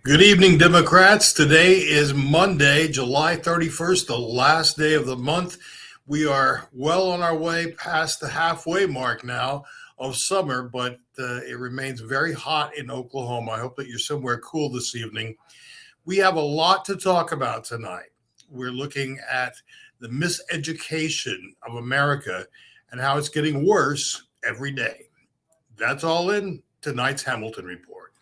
Good evening, Democrats. Today is Monday, July 31st, the last day of the month. We are well on our way past the halfway mark now of summer, but it remains very hot in Oklahoma. I hope that you're somewhere cool this evening. We have a lot to talk about tonight. We're looking at the miseducation of America and how it's getting worse every day. That's all in tonight's Hamilton Report.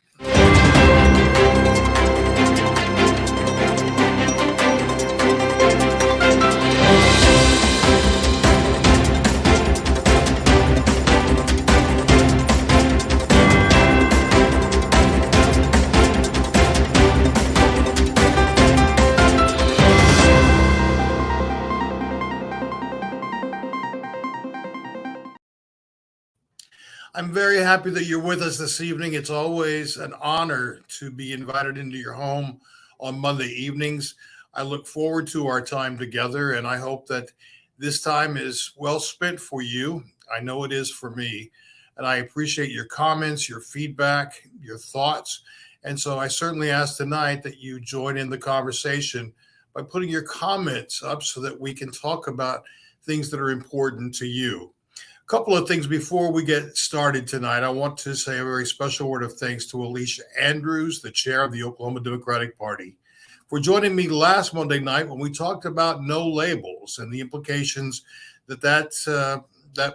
I'm very happy that you're with us this evening. It's always an honor to be invited into your home on Monday evenings. I look forward to our time together, and I hope that this time is well spent for you. I know it is for me, and I appreciate your comments, your feedback, your thoughts. And so I certainly ask tonight that you join in the conversation by putting your comments up so that we can talk about things that are important to you. Couple of things before we get started tonight. I want to say a very special word of thanks to Alicia Andrews, the chair of the Oklahoma Democratic Party, for joining me last Monday night when we talked about no labels and the implications that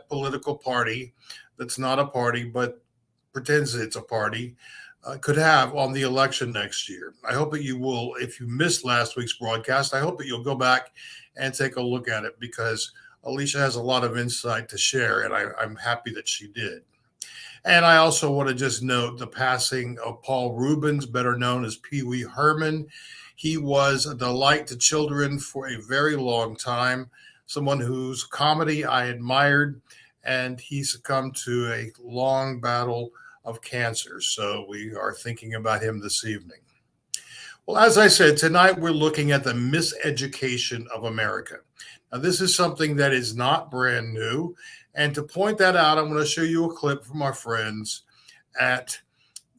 political party that's not a party but pretends it's a party could have on the election next year. I hope that you will, if you missed last week's broadcast, I hope that you'll go back and take a look at it because Alicia has a lot of insight to share, and I'm happy that she did. And I also want to just note the passing of Paul Rubens, better known as Pee Wee Herman. He was a delight to children for a very long time, someone whose comedy I admired, and he succumbed to a long battle of cancer. So we are thinking about him this evening. Well, as I said, tonight we're looking at the miseducation of America. Now, this is something that is not brand new. And to point that out, I'm going to show you a clip from our friends at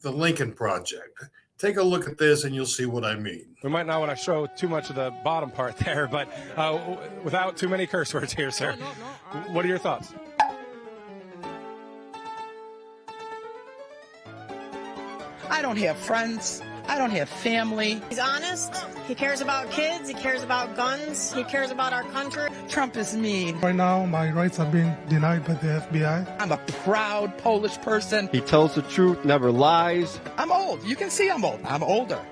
the Lincoln Project. Take a look at this and you'll see what I mean. We might not want to show too much of the bottom part there, but without too many curse words here, sir. No. What are your thoughts? I don't have friends. I don't have family. He's honest. He cares about kids. He cares about guns. He cares about our country. Trump is mean. Right now, my rights are being denied by the FBI. I'm a proud Polish person. He tells the truth, never lies. I'm old. You can see I'm old. I'm older.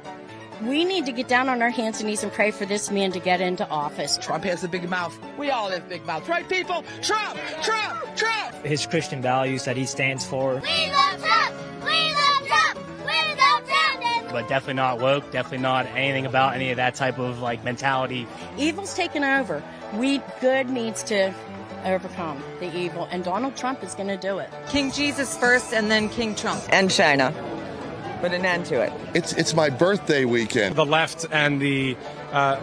We need to get down on our hands and knees and pray for this man to get into office. Trump has a big mouth. We all have big mouths. Right, people? Trump! Trump! Trump! His Christian values that he stands for. We love Trump! We love Trump! We love Trump! But definitely not woke, definitely not anything about any of that type of mentality. Evil's taken over. Good needs to overcome the evil, and Donald Trump is going to do it. King Jesus first and then King Trump. And China. Put an end to it. It's my birthday weekend. The left and the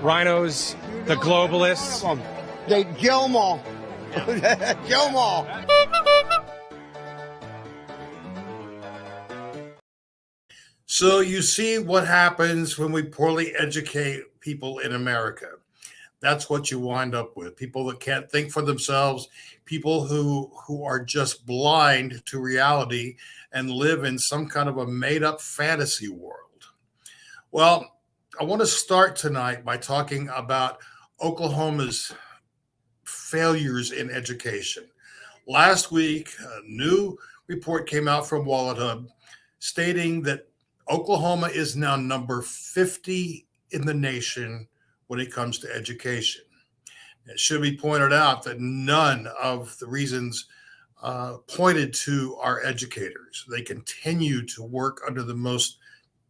rhinos, the globalists. They kill them all. Kill them all. So you see what happens when we poorly educate people in America. That's what you wind up with. People that can't think for themselves, people who are just blind to reality and live in some kind of a made-up fantasy world. Well, I want to start tonight by talking about Oklahoma's failures in education. Last week, a new report came out from Wallet Hub stating that Oklahoma is now number 50 in the nation when it comes to education. It should be pointed out that none of the reasons pointed to our educators. They continue to work under the most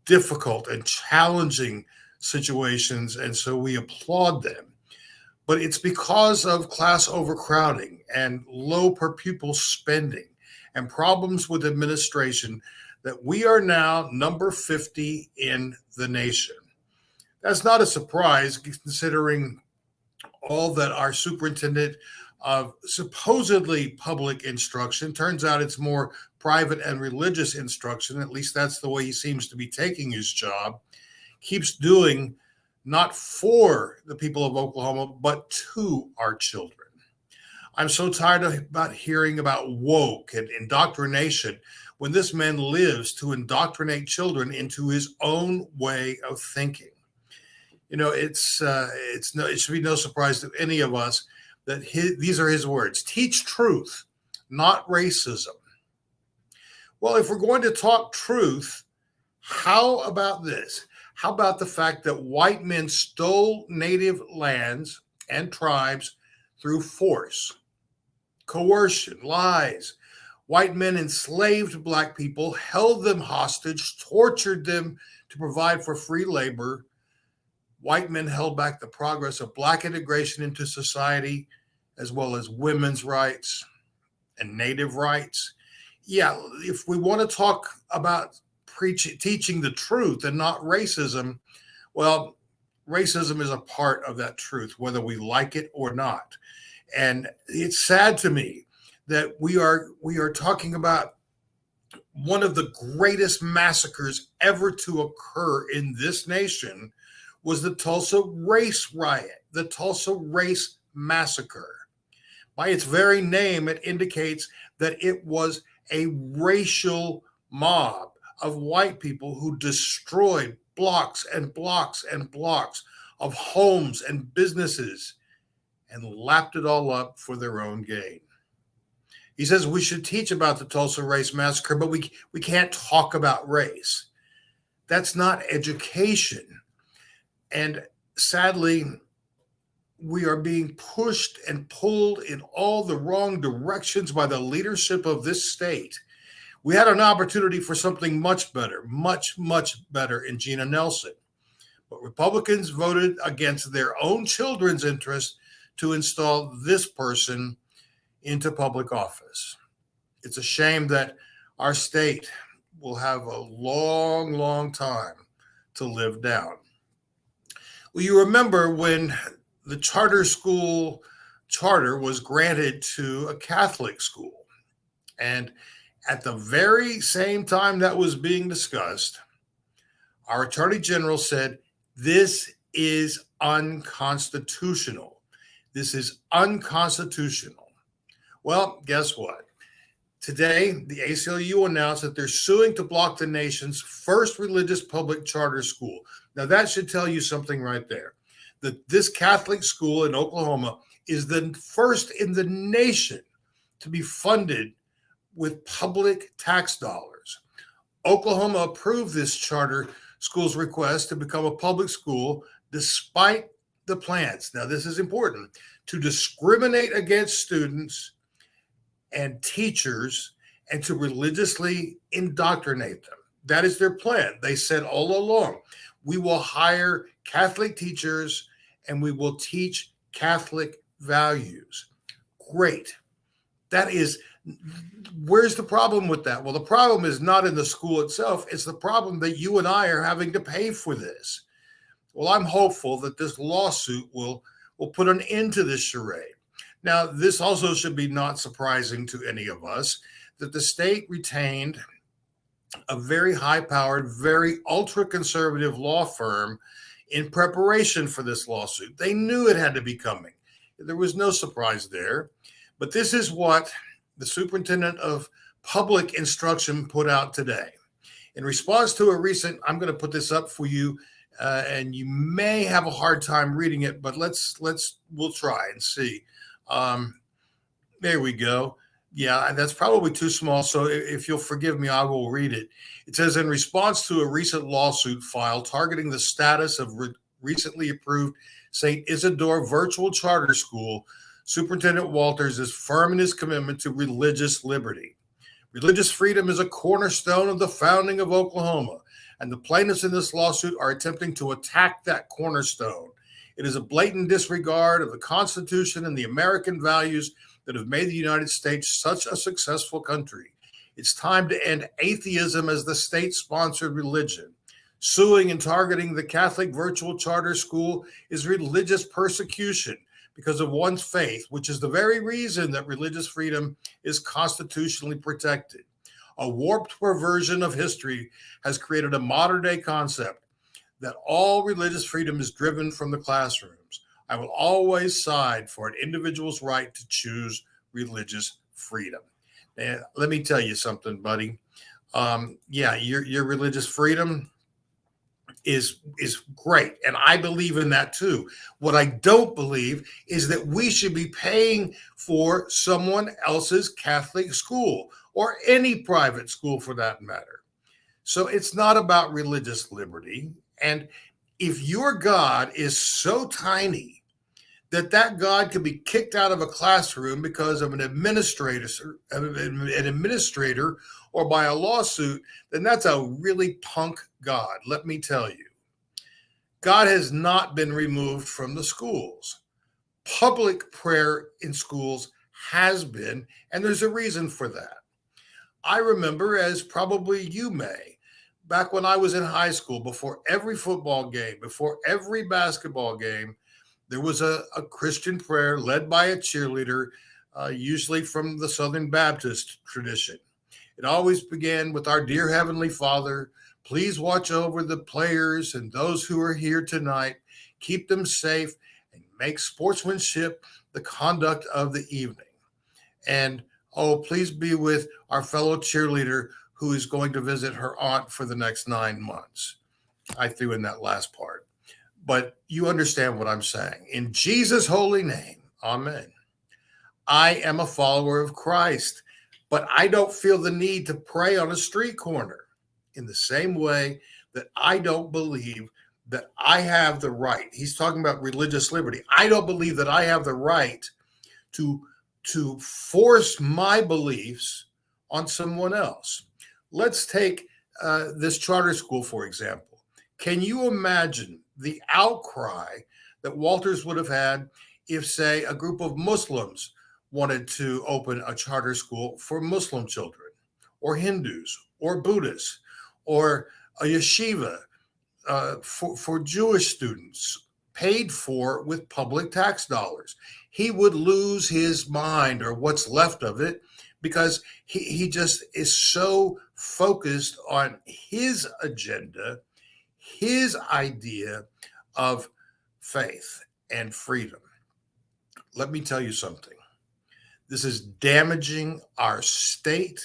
difficult and challenging situations, and so we applaud them. But it's because of class overcrowding and low per pupil spending and problems with administration that we are now number 50 in the nation. That's not a surprise considering all that our superintendent of supposedly public instruction, turns out it's more private and religious instruction, at least that's the way he seems to be taking his job, keeps doing not for the people of Oklahoma, but to our children. I'm so tired about hearing about woke and indoctrination when this man lives to indoctrinate children into his own way of thinking. You know, it should be no surprise to any of us that these are his words: teach truth, not racism. Well, if we're going to talk truth, how about this? How about the fact that white men stole native lands and tribes through force, coercion, lies? White men enslaved black people, held them hostage, tortured them to provide for free labor. White men held back the progress of black integration into society, as well as women's rights and native rights. Yeah, if we want to talk about teaching the truth and not racism, well, racism is a part of that truth, whether we like it or not. And it's sad to me that we are talking about one of the greatest massacres ever to occur in this nation was the Tulsa race riot, the Tulsa race massacre. By its very name, it indicates that it was a racial mob of white people who destroyed blocks and blocks and blocks of homes and businesses and lapped it all up for their own gain. He says we should teach about the Tulsa race massacre, but we can't talk about race. That's not education. And sadly, we are being pushed and pulled in all the wrong directions by the leadership of this state. We had an opportunity for something much better, much, much better in Gina Nelson. But Republicans voted against their own children's interest to install this person into public office. It's a shame that our state will have a long, long time to live down. Well, you remember when the charter school charter was granted to a Catholic school. And at the very same time that was being discussed, our Attorney General said, this is unconstitutional. This is unconstitutional. Well, guess what? Today, the ACLU announced that they're suing to block the nation's first religious public charter school. Now, that should tell you something right there, that this Catholic school in Oklahoma is the first in the nation to be funded with public tax dollars. Oklahoma approved this charter school's request to become a public school despite the plans, now this is important, to discriminate against students and teachers and to religiously indoctrinate them. That is their plan. They said all along, we will hire Catholic teachers and we will teach Catholic values. Great. That is, where's the problem with that? Well, the problem is not in the school itself. It's the problem that you and I are having to pay for this. Well, I'm hopeful that this lawsuit will put an end to this charade. Now, this also should be not surprising to any of us, that the state retained a very high-powered, very ultra-conservative law firm in preparation for this lawsuit. They knew it had to be coming. There was no surprise there. But this is what the superintendent of public instruction put out today. In response to a recent, I'm going to put this up for you, and you may have a hard time reading it, but we'll try and see. There we go. Yeah, that's probably too small. So if you'll forgive me, I will read it. It says, in response to a recent lawsuit filed targeting the status of recently approved St. Isidore Virtual Charter School, Superintendent Walters is firm in his commitment to religious liberty. Religious freedom is a cornerstone of the founding of Oklahoma, and the plaintiffs in this lawsuit are attempting to attack that cornerstone. It is a blatant disregard of the Constitution and the American values that have made the United States such a successful country. It's time to end atheism as the state-sponsored religion. Suing and targeting the Catholic Virtual Charter School is religious persecution because of one's faith, which is the very reason that religious freedom is constitutionally protected. A warped perversion of history has created a modern day concept that all religious freedom is driven from the classrooms. I will always side for an individual's right to choose religious freedom. And let me tell you something, buddy. Your religious freedom is great, and I believe in that too. What I don't believe is that we should be paying for someone else's Catholic school or any private school for that matter. So it's not about religious liberty. And if your God is so tiny that God could be kicked out of a classroom because of an administrator or by a lawsuit, then that's a really punk God, let me tell you. God has not been removed from the schools. Public prayer in schools has been, and there's a reason for that. I remember, as probably you may, back when I was in high school, before every football game, before every basketball game, there was a Christian prayer led by a cheerleader, usually from the Southern Baptist tradition. It always began with our dear Heavenly Father, please watch over the players and those who are here tonight, keep them safe, and make sportsmanship the conduct of the evening. And, please be with our fellow cheerleader who is going to visit her aunt for the next 9 months. I threw in that last part. But you understand what I'm saying. In Jesus' holy name, amen. I am a follower of Christ, but I don't feel the need to pray on a street corner in the same way that I don't believe that I have the right. He's talking about religious liberty. I don't believe that I have the right to force my beliefs on someone else. Let's take this charter school, for example. Can you imagine the outcry that Walters would have had if, say, a group of Muslims wanted to open a charter school for Muslim children, or Hindus, or Buddhists, or a yeshiva for Jewish students, paid for with public tax dollars? He would lose his mind, or what's left of it, because he just is so focused on his agenda, his idea of faith and freedom. Let me tell you something. This is damaging our state.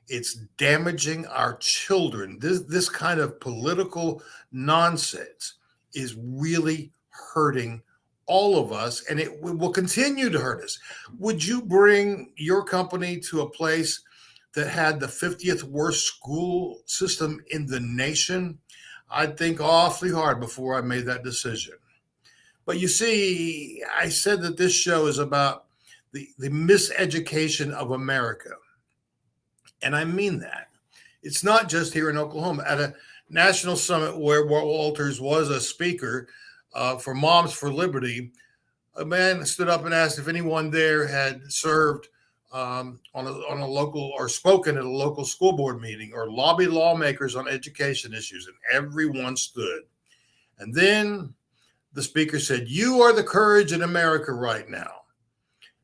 It's damaging our children. This kind of political nonsense is really hurting all of us, and it will continue to hurt us. Would you bring your company to a place that had the 50th worst school system in the nation? I'd think awfully hard before I made that decision. But you see, I said that this show is about the miseducation of America. And I mean that. It's not just here in Oklahoma. At a national summit where Walters was a speaker for Moms for Liberty, a man stood up and asked if anyone there had served on a local, or spoken at a local school board meeting, or lobbied lawmakers on education issues, and everyone stood. And then the speaker said, "You are the courage in America right now.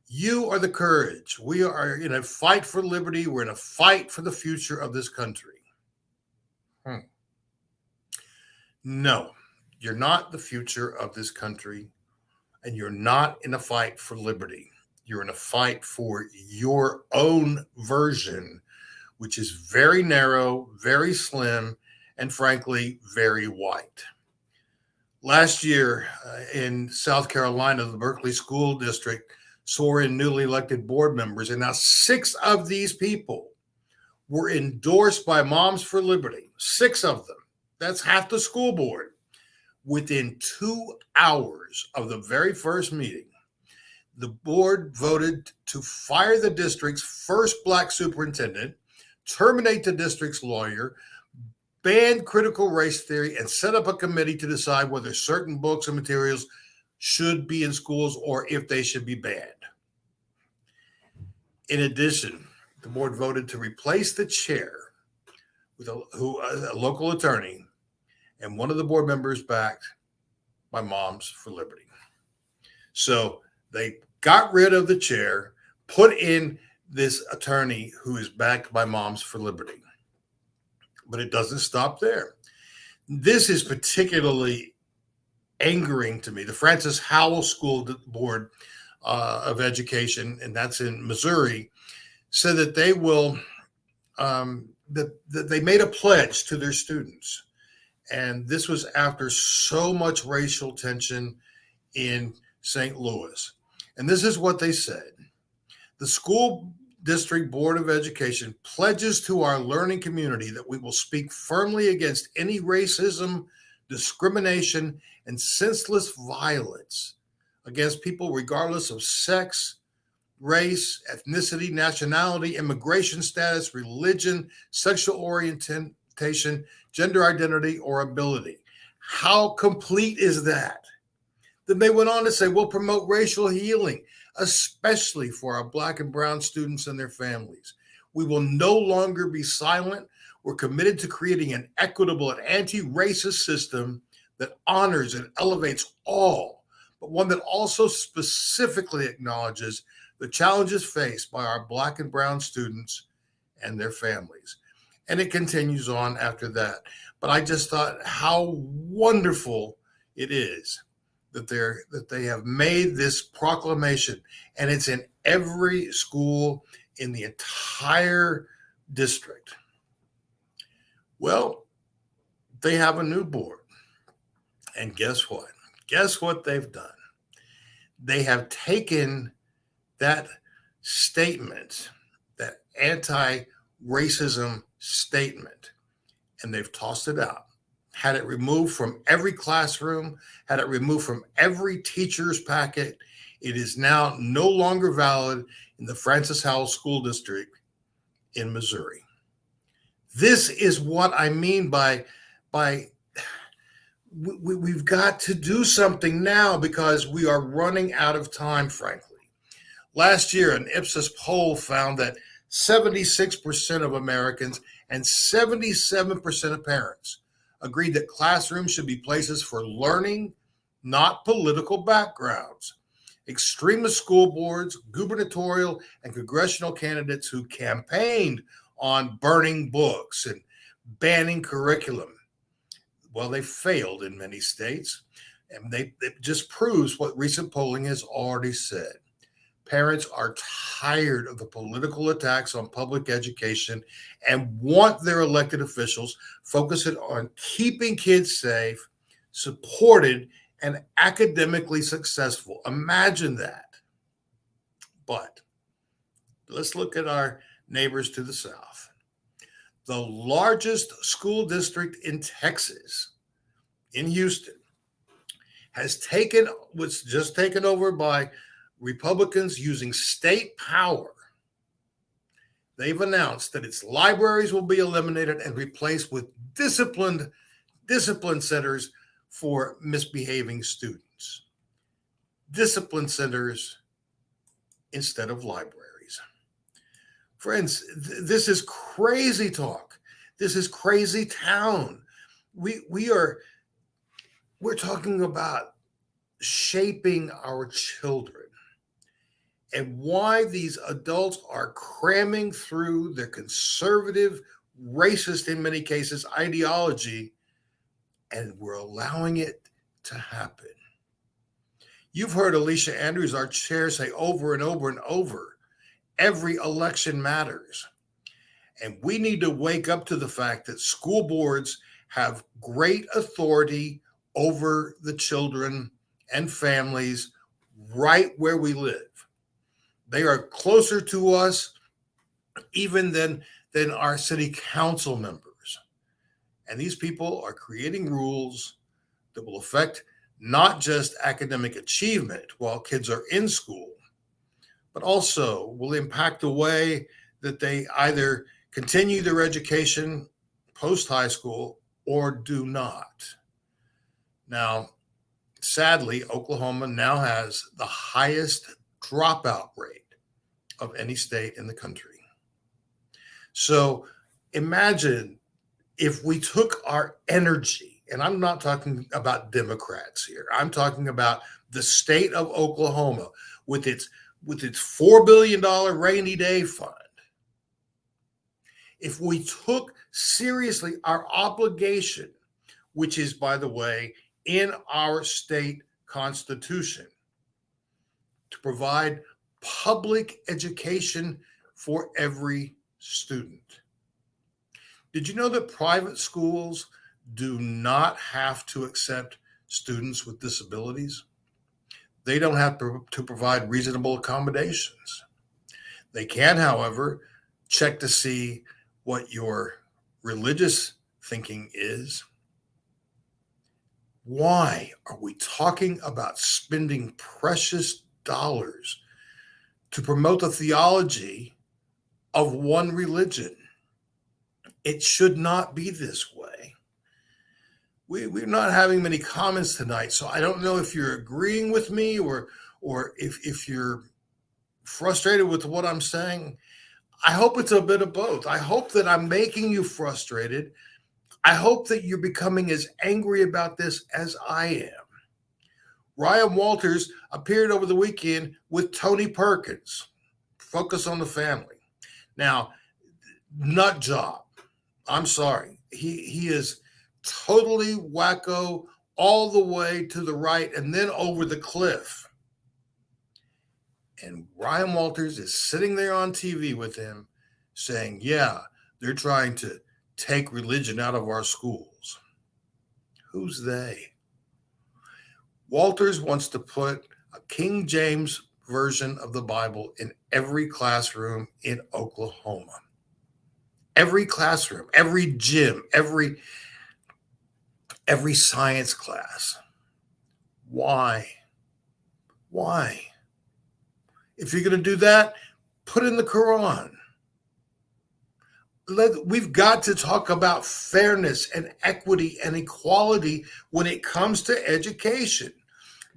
You are the courage. We are in a fight for liberty. We're in a fight for the future of this country." No, you're not the future of this country, and you're not in a fight for liberty. You're in a fight for your own version, which is very narrow, very slim, and frankly, very white. Last year in South Carolina, the Berkeley School District swore in newly elected board members, and now 6 of these people were endorsed by Moms for Liberty. 6 of them. That's half the school board. Within 2 hours of the very first meeting, the board voted to fire the district's first Black superintendent, terminate the district's lawyer, ban critical race theory, and set up a committee to decide whether certain books and materials should be in schools or if they should be banned. In addition, the board voted to replace the chair with a local attorney, and one of the board members backed by Moms for Liberty. So they got rid of the chair, put in this attorney who is backed by Moms for Liberty. But it doesn't stop there. This is particularly angering to me. The Francis Howell School Board of Education, and that's in Missouri, said that they will that they made a pledge to their students, and this was after so much racial tension in St. Louis. And this is what they said: the school district board of education pledges to our learning community that we will speak firmly against any racism, discrimination, and senseless violence against people regardless of sex, race, ethnicity, nationality, immigration status, religion, sexual orientation, gender identity, or ability. How complete is that? Then they went on to say, we'll promote racial healing, especially for our Black and brown students and their families. We will no longer be silent. We're committed to creating an equitable and anti-racist system that honors and elevates all, but one that also specifically acknowledges the challenges faced by our Black and brown students and their families. And it continues on after that. But I just thought how wonderful it is that they have made this proclamation, and it's in every school in the entire district. Well, they have a new board. And guess what? Guess what they've done? They have taken that statement, that anti-racism statement, and they've tossed it out. Had it removed from every classroom, had it removed from every teacher's packet. It is now no longer valid in the Francis Howell School District in Missouri. This is what I mean by we've got to do something now because we are running out of time, frankly. Last year, an Ipsos poll found that 76% of Americans and 77% of parents agreed that classrooms should be places for learning, not political backgrounds. Extremist school boards, gubernatorial and congressional candidates who campaigned on burning books and banning curriculum, well, they failed in many states. And it just proves what recent polling has already said. Parents are tired of the political attacks on public education and want their elected officials focusing on keeping kids safe, supported, and academically successful. Imagine that. But let's look at our neighbors to the south. The largest school district in Texas, in Houston, was just taken over by Republicans using state power. They've announced that its libraries will be eliminated and replaced with discipline centers for misbehaving students. Discipline centers instead of libraries. Friends, this is crazy talk. This is crazy town. We're talking about shaping our children, and why these adults are cramming through their conservative, racist, in many cases, ideology, and we're allowing it to happen. You've heard Alicia Andrews, our chair, say over and over and over, every election matters. And we need to wake up to the fact that school boards have great authority over the children and families right where we live. They are closer to us even than our city council members. And these people are creating rules that will affect not just academic achievement while kids are in school, but also will impact the way that they either continue their education post-high school or do not. Now, sadly, Oklahoma now has the highest dropout rate of any state in the country. So imagine if we took our energy, and I'm not talking about Democrats here, I'm talking about the state of Oklahoma with its with its $4 billion rainy day fund, if we took seriously our obligation, which is, by the way, in our state constitution, to provide public education for every student. Did you know that private schools do not have to accept students with disabilities? They don't have to provide reasonable accommodations. They can, however, check to see what your religious thinking is. Why are we talking about spending precious dollars to promote the theology of one religion? It should not be this way. We're not having many comments tonight, so I don't know if you're agreeing with me or if you're frustrated with what I'm saying. I hope it's a bit of both. I hope that I'm making you frustrated. I hope that you're becoming as angry about this as I am. Ryan Walters appeared over the weekend with Tony Perkins. Focus on the family. Now, nut job. I'm sorry. He is totally wacko all the way to the right and then over the cliff. And Ryan Walters is sitting there on TV with him saying, yeah, they're trying to take religion out of our schools. Who's they? Walters wants to put a King James version of the Bible in every classroom in Oklahoma. Every classroom, every gym, every science class. Why? Why? If you're going to do that, put in the Quran. We've got to talk about fairness and equity and equality when it comes to education.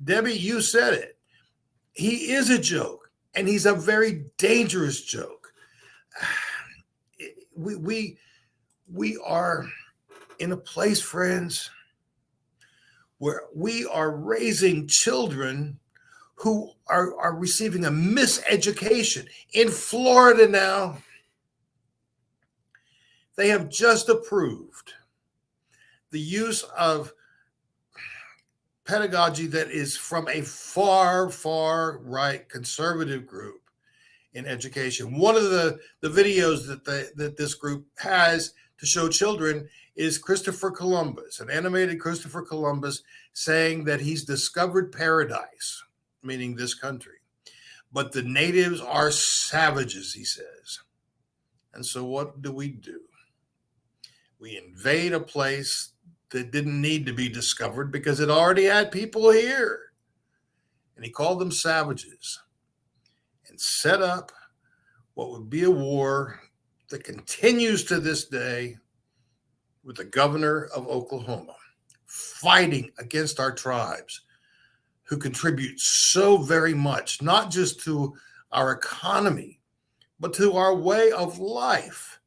Debbie, you said it. He is a joke, and he's a very dangerous joke. We are in a place, friends, where we are raising children who are receiving a miseducation. In Florida now, they have just approved the use of pedagogy that is from a far, far right conservative group in education. One of the videos that this group has to show children is Christopher Columbus, an animated Christopher Columbus saying that he's discovered paradise, meaning this country. But the natives are savages, he says. And so what do? We invade a place that didn't need to be discovered because it already had people here. And he called them savages and set up what would be a war that continues to this day with the governor of Oklahoma fighting against our tribes who contribute so very much, not just to our economy, but to our way of life.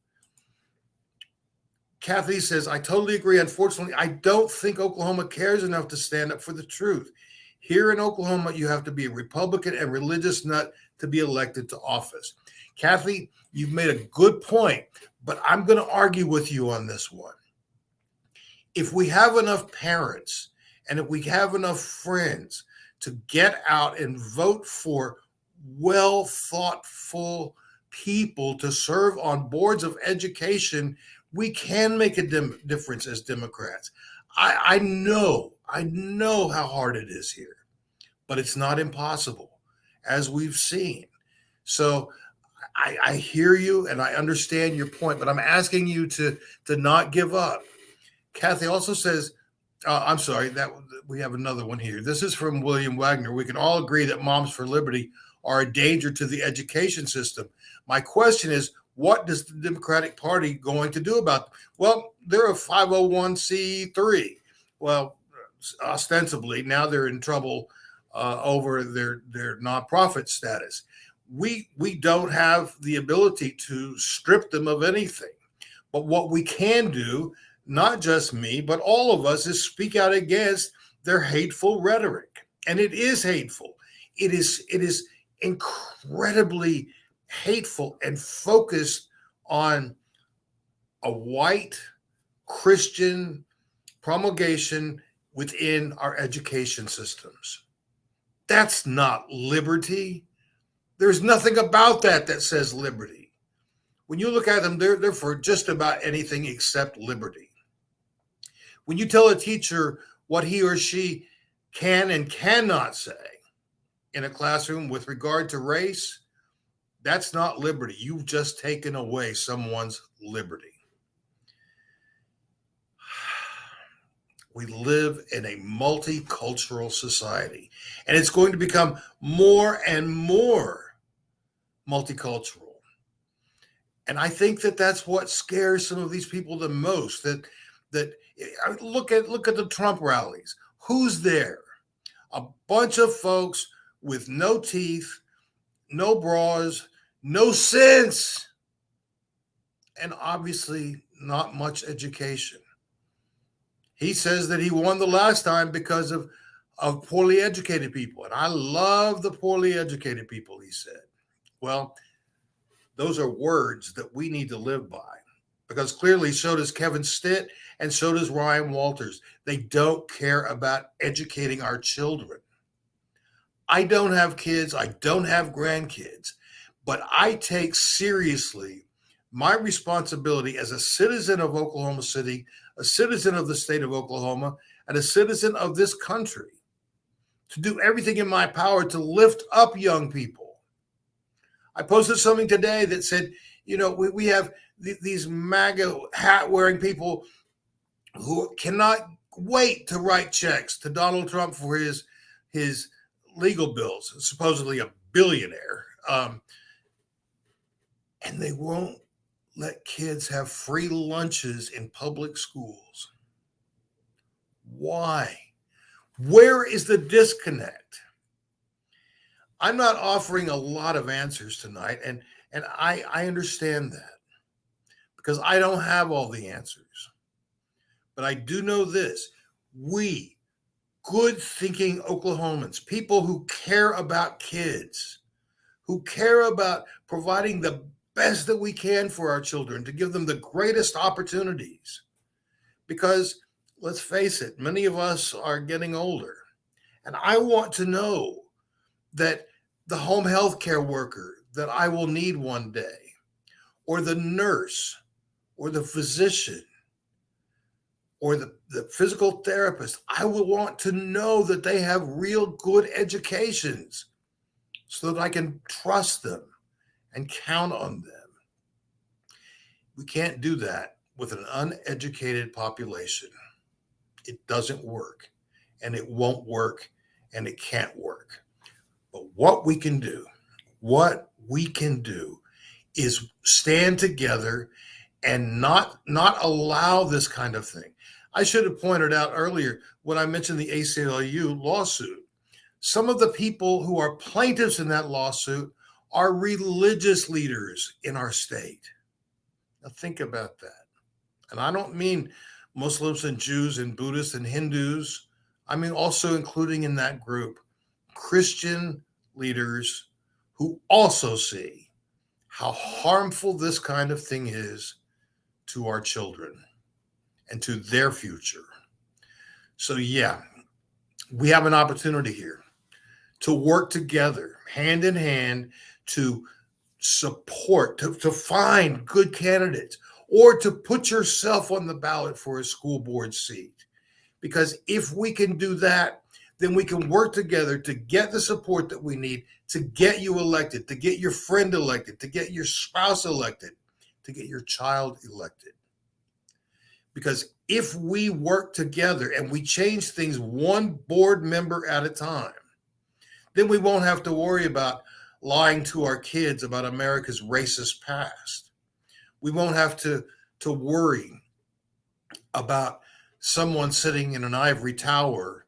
Kathy says, I totally agree. Unfortunately, I don't think Oklahoma cares enough to stand up for the truth. Here in Oklahoma, you have to be a Republican and religious nut to be elected to office. Kathy, you've made a good point, but I'm going to argue with you on this one. If we have enough parents and if we have enough friends to get out and vote for well thoughtful people to serve on boards of education, we can make a difference as Democrats. I know how hard it is here, but it's not impossible, as we've seen. So I hear you and I understand your point, but I'm asking you to not give up. Kathy also says, I'm sorry, that we have another one here. This is from William Wagner. We can all agree that Moms for Liberty are a danger to the education system. My question is, what is the Democratic Party going to do about them? Well, they're a 501c3. Well, ostensibly, now they're in trouble over their nonprofit status. We don't have the ability to strip them of anything. But what we can do, not just me, but all of us, is speak out against their hateful rhetoric. And it is hateful. It is incredibly hateful and focused on a white Christian promulgation within our education systems. That's not liberty. There's nothing about that that says liberty. When you look at them, they're for just about anything except liberty. When you tell a teacher what he or she can and cannot say in a classroom with regard to race, that's not liberty. You've just taken away someone's liberty. We live in a multicultural society, and it's going to become more and more multicultural. And I think that that's what scares some of these people the most. That look at the Trump rallies. Who's there? A bunch of folks with no teeth, no bras, no sense, and obviously not much education. He says that he won the last time because of poorly educated people. And I love the poorly educated people, he said. Well, those are words that we need to live by, because clearly so does Kevin Stitt and so does Ryan Walters. They don't care about educating our children. I don't have kids. I don't have grandkids, but I take seriously my responsibility as a citizen of Oklahoma City, a citizen of the state of Oklahoma, and a citizen of this country to do everything in my power to lift up young people. I posted something today that said, we have these MAGA hat-wearing people who cannot wait to write checks to Donald Trump for his legal bills, supposedly a billionaire. And they won't let kids have free lunches in public schools. Why? Where is the disconnect? I'm not offering a lot of answers tonight, and I understand that, because I don't have all the answers. But I do know this: we, good-thinking Oklahomans, people who care about kids, who care about providing the best that we can for our children, to give them the greatest opportunities. Because let's face it, many of us are getting older. And I want to know that the home health care worker that I will need one day, or the nurse, or the physician, or the physical therapist, I will want to know that they have real good educations so that I can trust them and count on them. We can't do that with an uneducated population. It doesn't work, and it won't work, and it can't work. But what we can do is stand together and not allow this kind of thing. I should have pointed out earlier when I mentioned the ACLU lawsuit. Some of the people who are plaintiffs in that lawsuit are religious leaders in our state. Now think about that. And I don't mean Muslims and Jews and Buddhists and Hindus. I mean also including in that group Christian leaders who also see how harmful this kind of thing is to our children and to their future. So yeah, we have an opportunity here to work together, hand in hand, to support, to find good candidates, or to put yourself on the ballot for a school board seat. Because if we can do that, then we can work together to get the support that we need to get you elected, to get your friend elected, to get your spouse elected, to get your child elected. Because if we work together and we change things one board member at a time, then we won't have to worry about lying to our kids about America's racist past. We won't have to worry about someone sitting in an ivory tower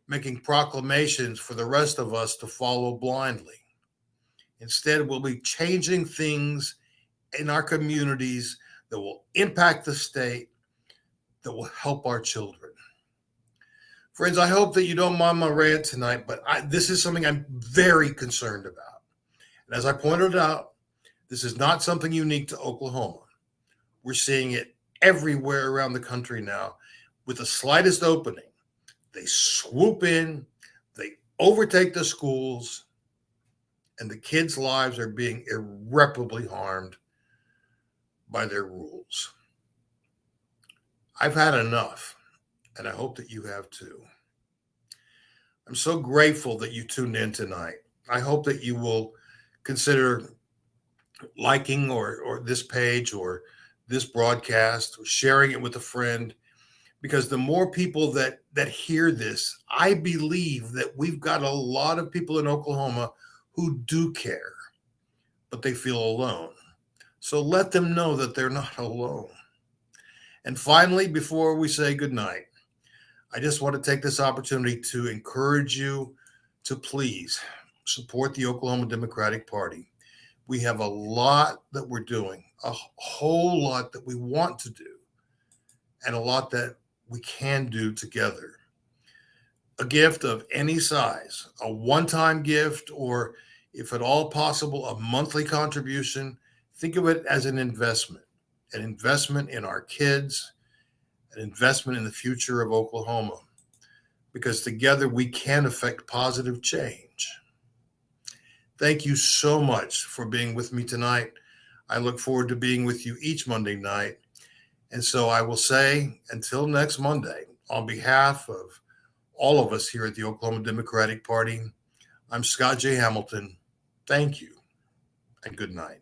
making proclamations for the rest of us to follow blindly. Instead, we'll be changing things in our communities that will impact the state, that will help our children. Friends, I hope that you don't mind my rant tonight, but this is something I'm very concerned about. And as I pointed out, this is not something unique to Oklahoma. We're seeing it everywhere around the country now. With the slightest opening, they swoop in, they overtake the schools, and the kids' lives are being irreparably harmed by their rules. I've had enough, and I hope that you have too. I'm so grateful that you tuned in tonight. I hope that you will consider liking or this page or this broadcast or sharing it with a friend, because the more people that hear this, I believe that we've got a lot of people in Oklahoma who do care, but they feel alone. So let them know that they're not alone. And finally, before we say goodnight, I just want to take this opportunity to encourage you to please support the Oklahoma Democratic Party. We have a lot that we're doing, a whole lot that we want to do, and a lot that we can do together. A gift of any size, a one-time gift, or if at all possible, a monthly contribution. Think of it as an investment in our kids, an investment in the future of Oklahoma, because together we can affect positive change. Thank you so much for being with me tonight. I look forward to being with you each Monday night. And so I will say, until next Monday, on behalf of all of us here at the Oklahoma Democratic Party, I'm Scott J. Hamilton. Thank you and good night.